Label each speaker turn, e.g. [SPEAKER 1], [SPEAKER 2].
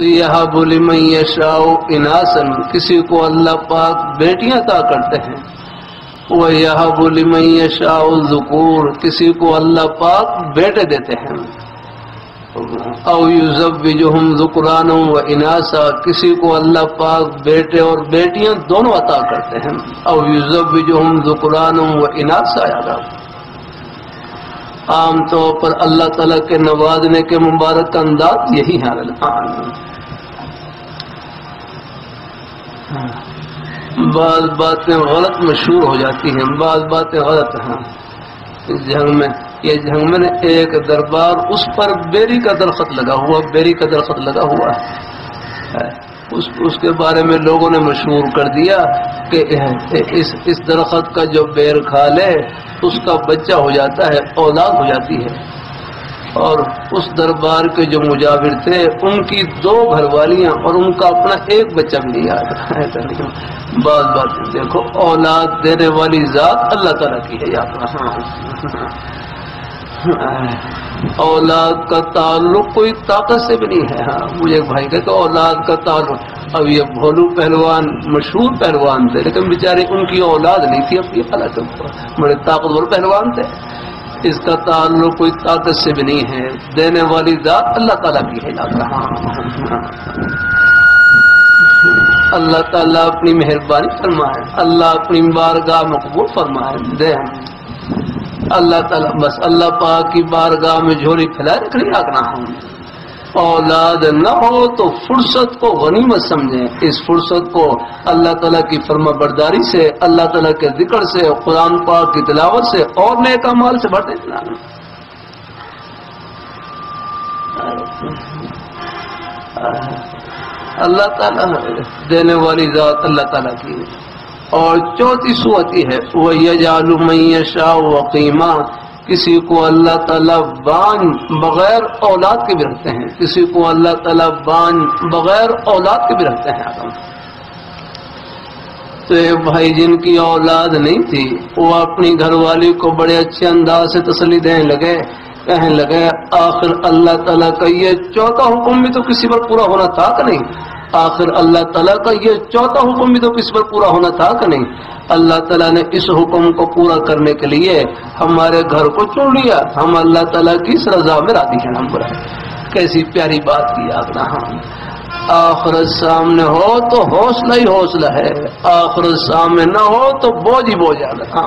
[SPEAKER 1] یہب لمن یشاء اناسا، کسی کو اللہ پاک بیٹیاں عطا کرتے ہیں، وَيَهَبُ لِمَن يَشَاءُ الذُّكُورَ، کسی کو اللہ پاک بیٹے دیتے ہیں، او یزوجہم ذکرانا واناسا، کسی کو اللہ پاک بیٹے اور بیٹیاں دونوں عطا کرتے ہیں، او یزوجہم ذکرانا واناسا۔ عام طور پر اللہ تعالیٰ کے نوازنے کے مبارک انداز یہی ہے۔ بعض باتیں غلط مشہور ہو جاتی ہیں، بعض باتیں غلط ہیں۔ اس جنگ میں ایک دربار، اس پر بیری کا درخت لگا ہوا ہے، اس کے بارے میں لوگوں نے مشہور کر دیا کہ اس درخت کا جو بیر کھا لے اس کا بچہ ہو جاتا ہے، اولاد ہو جاتی ہے۔ اور اس دربار کے جو مجاور تھے ان کی 2 گھر والیاں اور ان کا اپنا ایک بچہ بھی نہیں آتا۔ بعض باتیں دیکھو، اولاد دینے والی ذات اللہ تعالیٰ کی ہے یاد رہا۔ اولاد کا تعلق کوئی طاقت سے بھی نہیں ہے۔ مجھے ایک بھائی کہتے اولاد کا تعلق، اب یہ بھولو پہلوان مشہور پہلوان تھے لیکن بیچارے ان کی اولاد نہیں تھی، اپنی حالت بڑے طاقتور پہلوان تھے۔ اس کا تعلق کوئی طاقت سے بھی نہیں ہے، دینے والی ذات اللہ تعالیٰ کی ہے یاد رہا۔ اللہ تعالیٰ اپنی مہربانی فرمائے، اللہ اپنی بارگاہ مقبول فرمائے دے۔ اللہ تعالیٰ بس اللہ پاک کی بارگاہ میں جھولی پھیلائے رکھنی آگنا ہوں۔ اولاد نہ ہو تو فرصت کو غنیمت سمجھیں، اس فرصت کو اللہ تعالیٰ کی فرما برداری سے، اللہ تعالیٰ کے ذکر سے، قرآن پاک کی تلاوت سے اور نیک اعمال سے بڑھتے چلانا۔ اللہ تعالیٰ دینے والی ذات اللہ تعالیٰ کی۔ اور چوتھی صورت یہ ہے وَيَجْعَلُ مَن يَشَاءُ عَقِيمًا، کسی کو اللہ تعالیٰ بان بغیر اولاد کے بھی رکھتے ہیں، کسی کو اللہ تعالیٰ بان بغیر اولاد کے بھی رکھتے ہیں۔ تو ایک بھائی جن کی اولاد نہیں تھی وہ اپنی گھر والی کو بڑے اچھے انداز سے تسلی دینے لگے، کہنے لگے آخر اللہ تعالیٰ کا یہ 4تھا حکم بھی تو کسی پر پورا ہونا تھا کہ نہیں؟ آخر اللہ تعالیٰ کا یہ 4تھا حکم بھی تو کسی پر پورا ہونا تھا کہ نہیں؟ اللہ تعالیٰ نے اس حکم کو پورا کرنے کے لیے ہمارے گھر کو چن لیا، ہم اللہ تعالیٰ کی اس رضا میں راضی ہیں۔ ہم برا کیسی پیاری بات کی آگنا۔ آخرت سامنے ہو تو حوصلہ ہی حوصلہ ہے، آخرت سامنے نہ ہو تو بوجھ ہی بوجھ آگنا۔